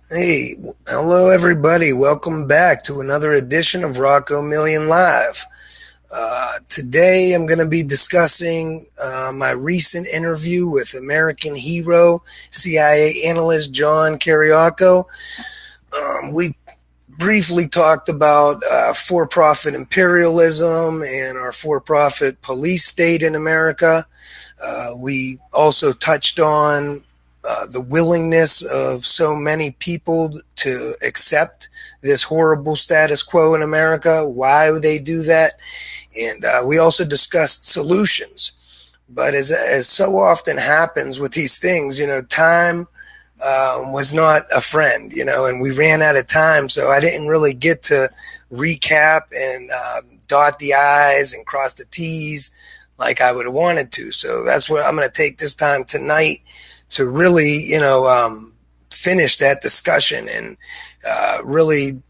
Hey, hello everybody. Welcome back to another edition of Rocco Million Live. Today I'm going to be discussing my recent interview with American hero, CIA analyst John Kiriakou. We briefly talked about for-profit imperialism and our for-profit police state in America. We also touched on the willingness of so many people to accept this horrible status quo in America, why they do that, and we also discussed solutions. But as so often happens with these things, time was not a friend, and we ran out of time, so I didn't really get to recap and dot the I's and cross the T's like I would have wanted to. So that's what I'm going to take this time tonight to really, finish that discussion and really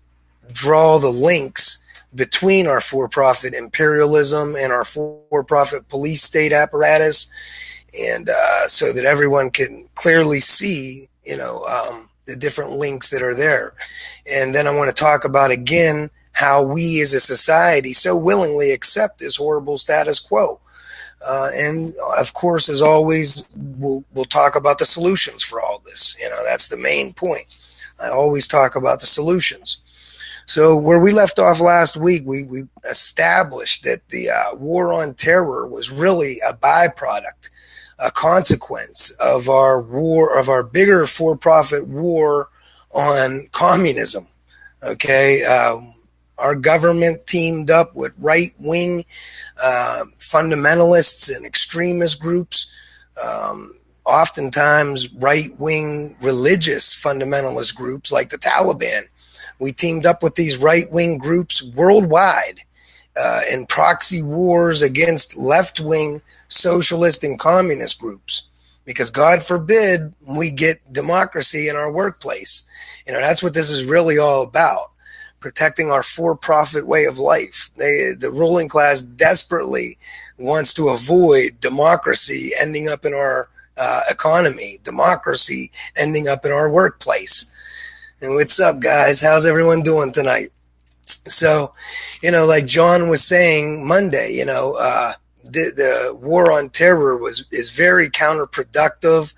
draw the links between our for-profit imperialism and our for-profit police state apparatus, and so that everyone can clearly see, the different links that are there. And then I want to talk about again how we as a society so willingly accept this horrible status quo. And of course, as always, we'll talk about the solutions for all this. That's the main point. I always talk about the solutions. So where we left off last week, we established that the war on terror was really a byproduct, a consequence of our war, of our bigger for-profit war on communism. Okay. Our government teamed up with right-wing fundamentalists and extremist groups, oftentimes right-wing religious fundamentalist groups like the Taliban. We teamed up with these right-wing groups worldwide in proxy wars against left-wing socialist and communist groups, because God forbid we get democracy in our workplace. That's what this is really all about. Protecting our for-profit way of life. The ruling class desperately wants to avoid democracy ending up in our economy, democracy ending up in our workplace. And what's up, guys? How's everyone doing tonight? So, like John was saying Monday, the war on terror is very counterproductive,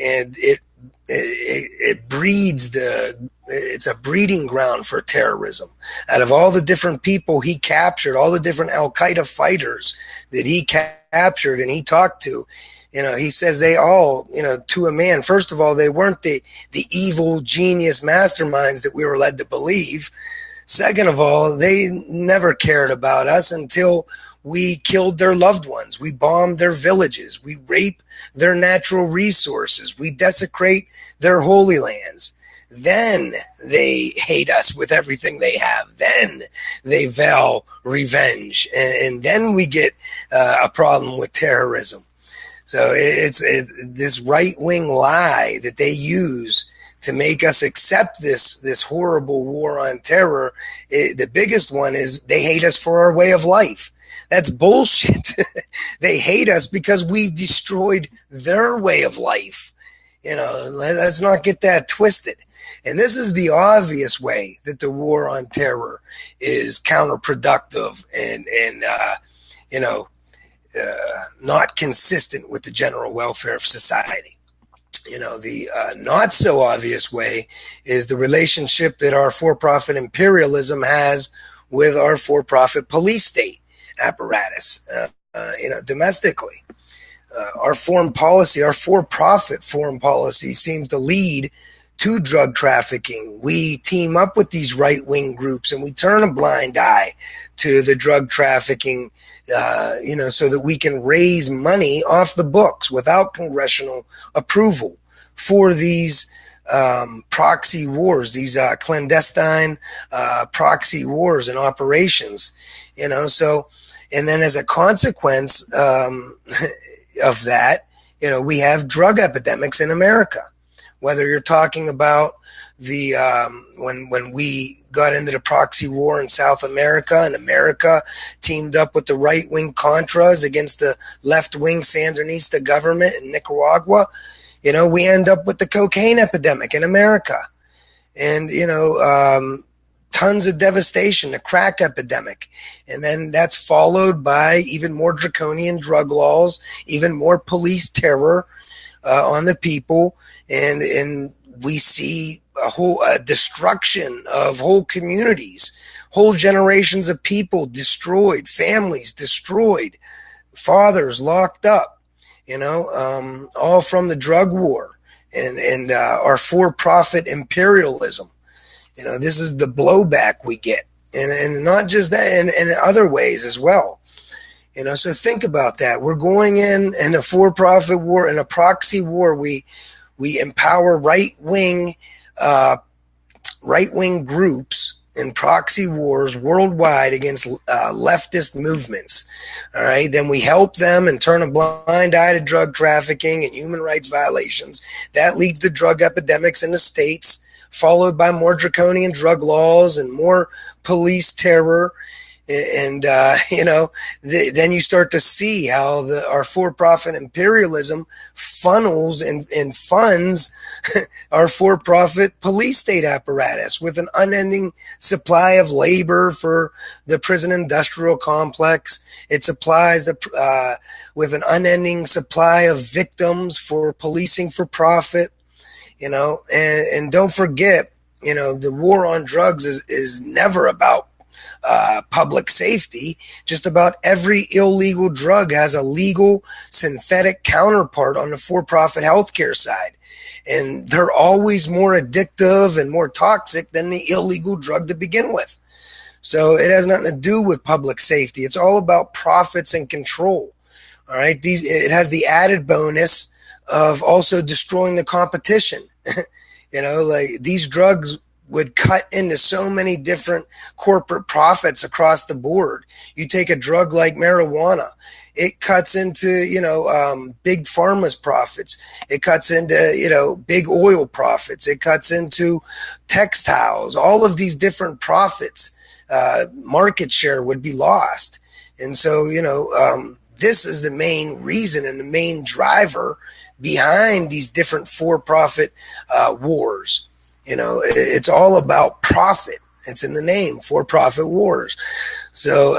and it breeds it's a breeding ground for terrorism. Out of all the different people he captured, all the different Al Qaeda fighters that he captured and he talked to, he says they all, to a man, first of all, they weren't the evil genius masterminds that we were led to believe. Second of all, they never cared about us until we killed their loved ones. We bombed their villages. We rape their natural resources. We desecrate their holy lands. Then they hate us with everything they have. Then they vow revenge. And then we get a problem with terrorism. So it's this right-wing lie that they use to make us accept this horrible war on terror. The biggest one is they hate us for our way of life. That's bullshit. They hate us because we destroyed their way of life. Let's not get that twisted. And this is the obvious way that the war on terror is counterproductive and not consistent with the general welfare of society. The not so obvious way is the relationship that our for-profit imperialism has with our for-profit police state apparatus, domestically. Our foreign policy, our for-profit foreign policy seems to lead to drug trafficking. We team up with these right-wing groups and we turn a blind eye to the drug trafficking, so that we can raise money off the books without congressional approval for these proxy wars, these clandestine proxy wars and operations, so, and then as a consequence of that, we have drug epidemics in America. Whether you're talking about the when we got into the proxy war in South America, and America teamed up with the right-wing Contras against the left-wing Sandinista government in Nicaragua, we end up with the cocaine epidemic in America. and tons of devastation, the crack epidemic. And then that's followed by even more draconian drug laws, even more police terror on the people. And we see a whole destruction of whole communities, whole generations of people destroyed, families destroyed, fathers locked up, all from the drug war and our for-profit imperialism. This is the blowback we get, and not just that, and in other ways as well. So think about that. We're going in a for-profit war, in a proxy war. We empower right-wing groups in proxy wars worldwide against leftist movements. All right, then we help them and turn a blind eye to drug trafficking and human rights violations. That leads to drug epidemics in the states, followed by more draconian drug laws and more police terror. And then you start to see how our for-profit imperialism funnels and funds our for-profit police state apparatus with an unending supply of labor for the prison industrial complex. It supplies with an supply of victims for policing for profit. And don't forget, the war on drugs is never about public safety. Just about every illegal drug has a legal synthetic counterpart on the for-profit healthcare side. And they're always more addictive and more toxic than the illegal drug to begin with. So it has nothing to do with public safety. It's all about profits and control. All right. It has the added bonus of also destroying the competition. Like these drugs would cut into so many different corporate profits across the board. You take a drug like marijuana, it cuts into, big pharma's profits. It cuts into, big oil profits. It cuts into textiles, all of these different profits. Market share would be lost. And so, this is the main reason and the main driver behind these different for-profit wars. It's all about profit. It's in the name, for-profit wars. So,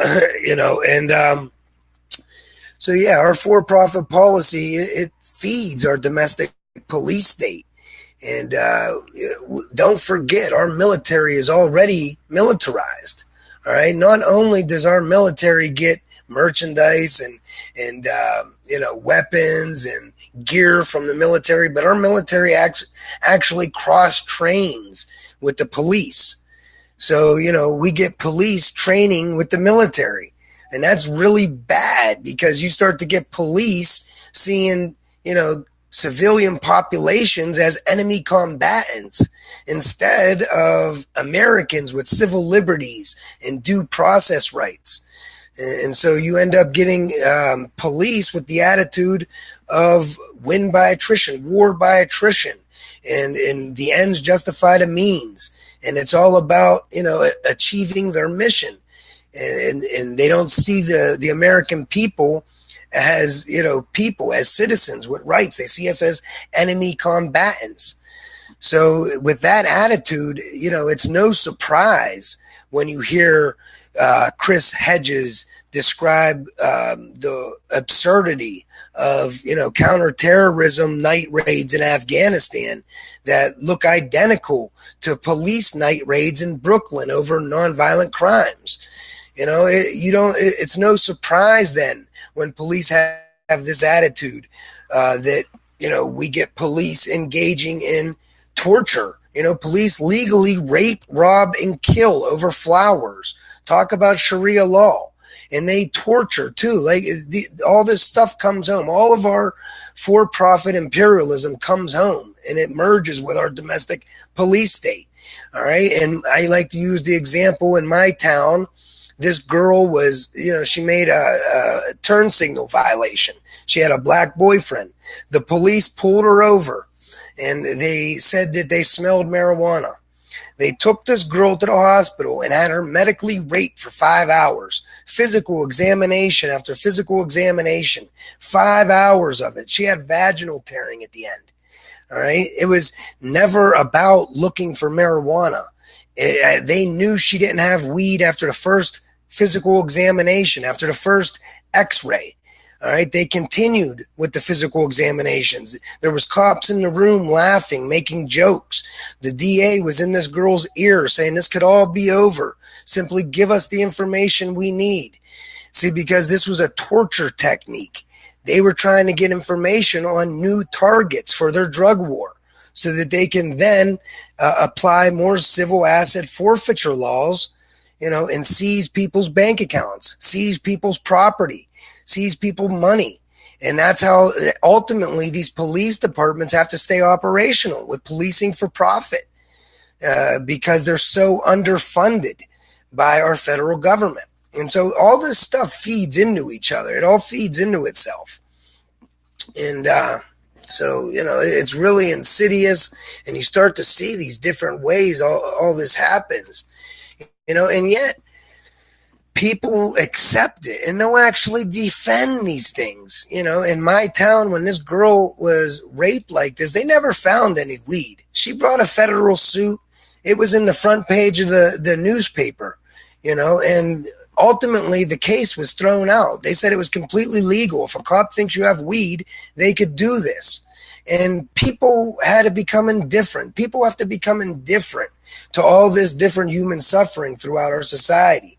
our for-profit policy, it feeds our domestic police state. And don't forget, our military is already militarized. All right. Not only does our military get merchandise and weapons and gear from the military, but our military actually cross trains with the police. So, we get police training with the military, and that's really bad because you start to get police seeing, civilian populations as enemy combatants instead of Americans with civil liberties and due process rights. And so you end up getting police with the attitude of win by attrition, war by attrition, and the ends justify the means. And it's all about, achieving their mission. And they don't see the American people as, people, as citizens with rights. They see us as enemy combatants. So with that attitude, it's no surprise when you hear Chris Hedges describe the absurdity of, counterterrorism night raids in Afghanistan that look identical to police night raids in Brooklyn over nonviolent crimes. It's no surprise then when police have this attitude that, we get police engaging in torture. Police legally rape, rob, and kill over flowers. Talk about Sharia law. And they torture too. Like all this stuff comes home. All of our for-profit imperialism comes home, and it merges with our domestic police state. All right. And I like to use the example in my town. This girl was, she made a turn signal violation. She had a black boyfriend. The police pulled her over, and they said that they smelled marijuana. They took this girl to the hospital and had her medically raped for 5 hours. Physical examination after physical examination, 5 hours of it. She had vaginal tearing at the end. All right. It was never about looking for marijuana. They knew she didn't have weed after the first physical examination, after the first x-ray. All right. They continued with the physical examinations. There was cops in the room laughing, making jokes. The DA was in this girl's ear saying this could all be over. Simply give us the information we need. See, because this was a torture technique. They were trying to get information on new targets for their drug war so that they can then apply more civil asset forfeiture laws, and seize people's bank accounts, seize people's property, seize people money. And that's how ultimately these police departments have to stay operational with policing for profit because they're so underfunded by our federal government. And so all this stuff feeds into each other. It all feeds into itself. And so, it's really insidious. And you start to see these different ways all this happens, and yet people accept it and they'll actually defend these things. In my town, when this girl was raped like this, they never found any weed. She brought a federal suit. It was in the front page of the newspaper, and ultimately the case was thrown out. They said it was completely legal. If a cop thinks you have weed, they could do this. And people had to become indifferent. People have to become indifferent to all this different human suffering throughout our society,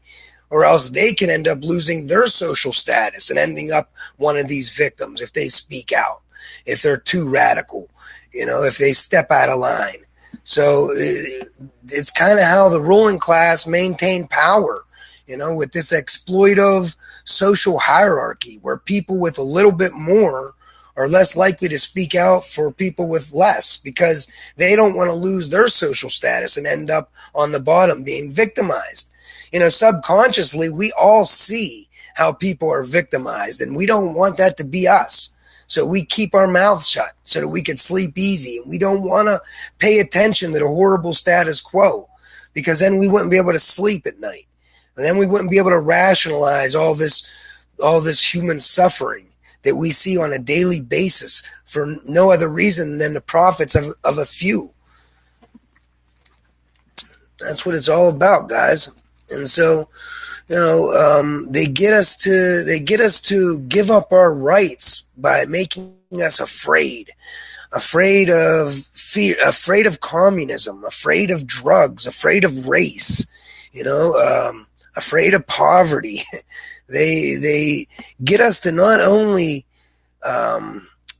or else they can end up losing their social status and ending up one of these victims if they speak out, if they're too radical, if they step out of line. So it's kind of how the ruling class maintained power, with this exploitive social hierarchy where people with a little bit more are less likely to speak out for people with less because they don't want to lose their social status and end up on the bottom being victimized. Subconsciously, we all see how people are victimized and we don't want that to be us. So we keep our mouths shut so that we could sleep easy. And we don't want to pay attention to the horrible status quo because then we wouldn't be able to sleep at night. And then we wouldn't be able to rationalize all this human suffering that we see on a daily basis for no other reason than the profits of a few. That's what it's all about, guys. And so, they get us to give up our rights by making us afraid of fear, afraid of communism, afraid of drugs, afraid of race, afraid of poverty. They get us to not only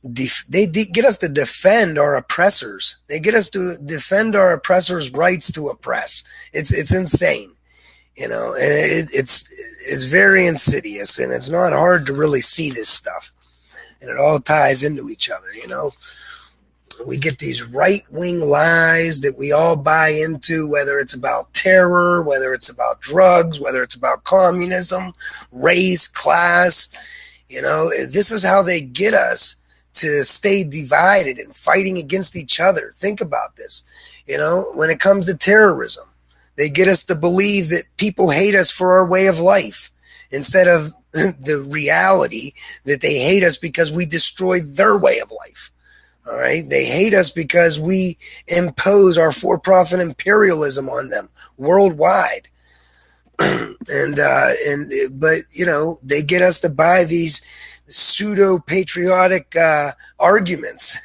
they get us to defend our oppressors. They get us to defend our oppressors' rights to oppress. It's insane, and it's very insidious, and it's not hard to really see this stuff, and it all ties into each other. We get these right-wing lies that we all buy into, whether it's about terror, whether it's about drugs, whether it's about communism, race, class. This is how they get us to stay divided and fighting against each other. Think about this. When it comes to terrorism, they get us to believe that people hate us for our way of life instead of the reality that they hate us because we destroyed their way of life. All right. They hate us because we impose our for-profit imperialism on them worldwide. But they get us to buy these pseudo patriotic arguments.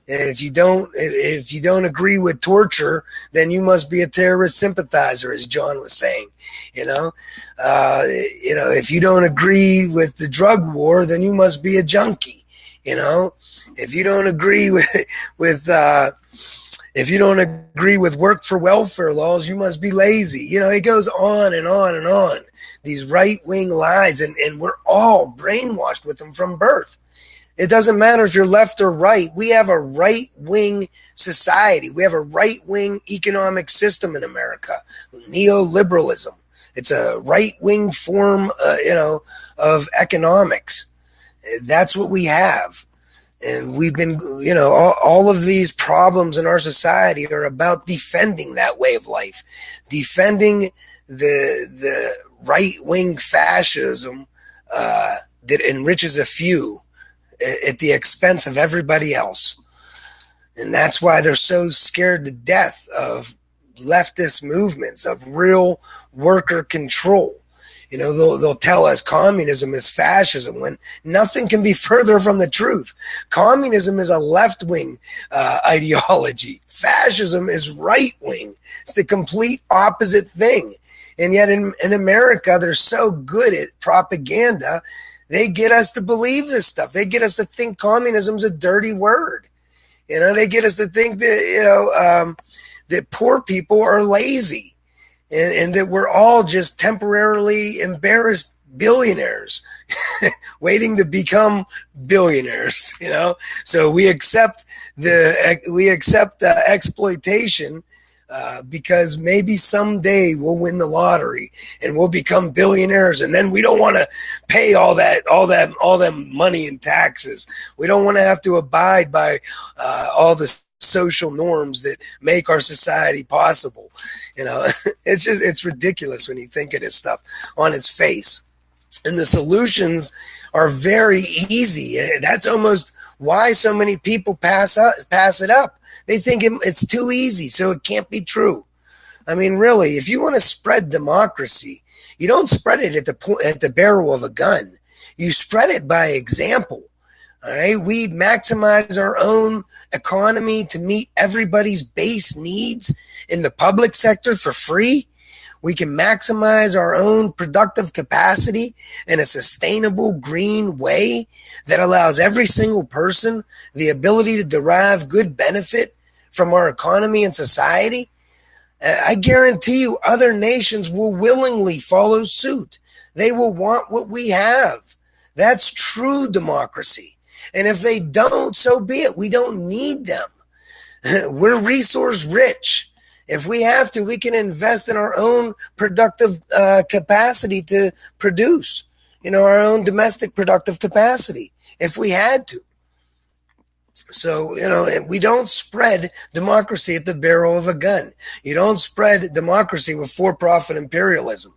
If you don't agree with torture, then you must be a terrorist sympathizer, as John was saying. If you don't agree with the drug war, then you must be a junkie. If you don't agree if you don't agree with work for welfare laws, you must be lazy. It goes on and on and on. These right-wing lies, and we're all brainwashed with them from birth. It doesn't matter if you're left or right. We have a right-wing society. We have a right-wing economic system in America, neoliberalism. It's a right-wing form, of economics. That's what we have. And we've been, all of these problems in our society are about defending that way of life, defending the right-wing fascism that enriches a few at the expense of everybody else. And that's why they're so scared to death of leftist movements, of real worker control. They'll tell us communism is fascism when nothing can be further from the truth. Communism is a left-wing ideology. Fascism is right-wing. It's the complete opposite thing. And yet in America, they're so good at propaganda, they get us to believe this stuff. They get us to think communism's a dirty word. They get us to think that, that poor people are lazy. And that we're all just temporarily embarrassed billionaires waiting to become billionaires, So we accept exploitation because maybe someday we'll win the lottery and we'll become billionaires, and then we don't want to pay all that money in taxes. We don't want to have to abide by all the social norms that make our society possible. It's ridiculous when you think of this stuff on its face. And the solutions are very easy. That's almost why so many people pass it up. They think it's too easy, so it can't be true. I mean, really, if you want to spread democracy, you don't spread it at the barrel of a gun. You spread it by example. All right, we maximize our own economy to meet everybody's base needs in the public sector for free. We can maximize our own productive capacity in a sustainable green way that allows every single person the ability to derive good benefit from our economy and society. I guarantee you other nations will willingly follow suit. They will want what we have. That's true democracy. And if they don't, so be it. We don't need them. We're resource rich. If we have to, we can invest in our own productive capacity to produce, our own domestic productive capacity, if we had to. So, we don't spread democracy at the barrel of a gun. You don't spread democracy with for-profit imperialism.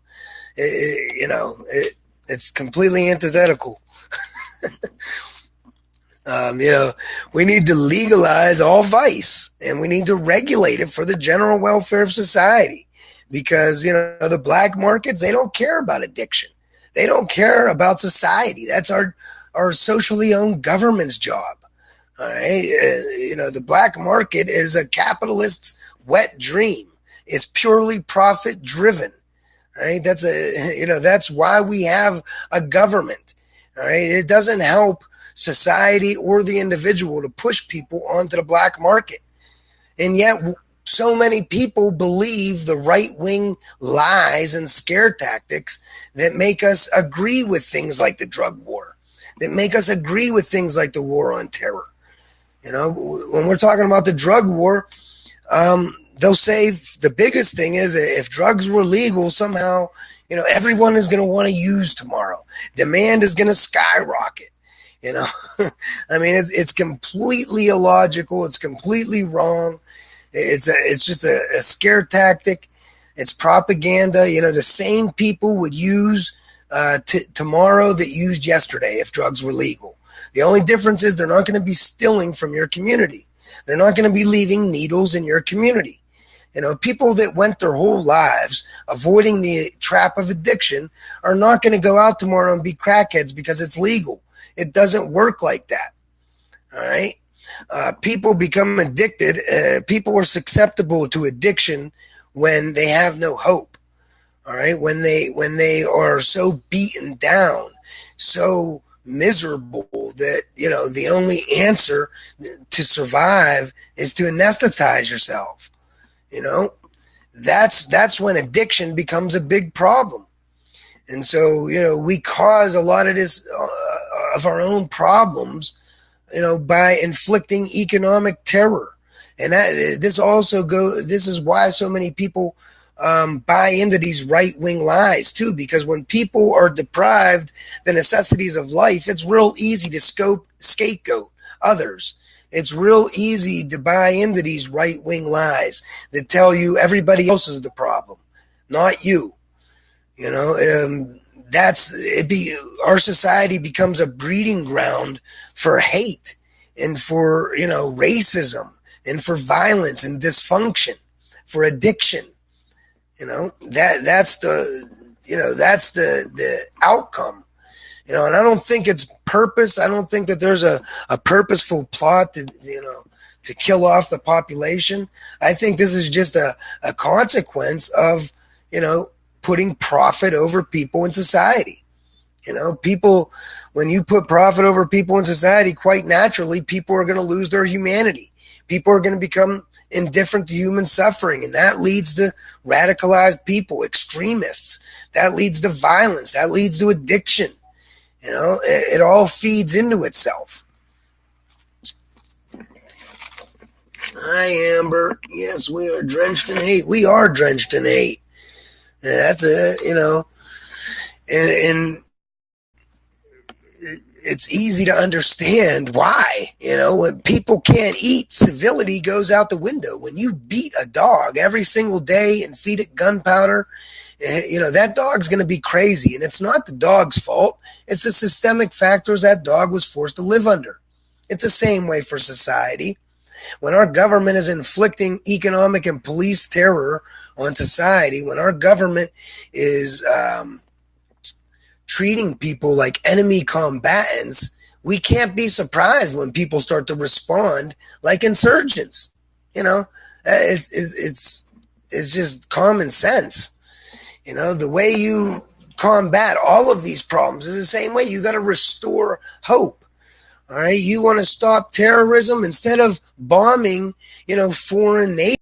It's completely antithetical. We need to legalize all vice, and we need to regulate it for the general welfare of society, because, the black markets, they don't care about addiction. They don't care about society. That's our socially owned government's job. All right. The black market is a capitalist's wet dream. It's purely profit driven. All right. That's why we have a government. All right. It doesn't help society or the individual to push people onto the black market. And yet so many people believe the right-wing lies and scare tactics that make us agree with things like the drug war, that make us agree with things like the war on terror. When we're talking about the drug war, they'll say the biggest thing is that if drugs were legal, somehow, everyone is going to want to use tomorrow. Demand is going to skyrocket. I mean, it's completely illogical. It's completely wrong. It's just a scare tactic. It's propaganda. The same people would use tomorrow that used yesterday if drugs were legal. The only difference is they're not going to be stealing from your community. They're not going to be leaving needles in your community. People that went their whole lives avoiding the trap of addiction are not going to go out tomorrow and be crackheads because it's legal. It doesn't work like that. All right. People become addicted. People are susceptible to addiction when they have no hope. All right. When they are so beaten down, so miserable that, the only answer to survive is to anesthetize yourself. That's when addiction becomes a big problem. And so, we cause a lot of this, of our own problems, by inflicting economic terror. And this is why so many people buy into these right-wing lies too, because when people are deprived the necessities of life, it's real easy to scapegoat others. It's real easy to buy into these right-wing lies that tell you everybody else is the problem, not you. Our society becomes a breeding ground for hate and for, racism, and for violence and dysfunction, for addiction. That's the outcome. And I don't think it's purpose. I don't think that there's a purposeful plot to kill off the population. I think this is just a consequence of, putting profit over people in society. People, when you put profit over people in society, quite naturally, people are going to lose their humanity. People are going to become indifferent to human suffering, and that leads to radicalized people, extremists. That leads to violence. That leads to addiction. It all feeds into itself. Hi, Amber. Yes, we are drenched in hate. We are drenched in hate. That's and it's easy to understand why. When people can't eat, civility goes out the window. When you beat a dog every single day and feed it gunpowder, that dog's going to be crazy. And it's not the dog's fault. It's the systemic factors that dog was forced to live under. It's the same way for society. When our government is inflicting economic and police terror on society, when our government is treating people like enemy combatants, we can't be surprised when people start to respond like insurgents. It's just common sense. The way you combat all of these problems is the same way. You got to restore hope. All right. You want to stop terrorism instead of bombing, foreign nations.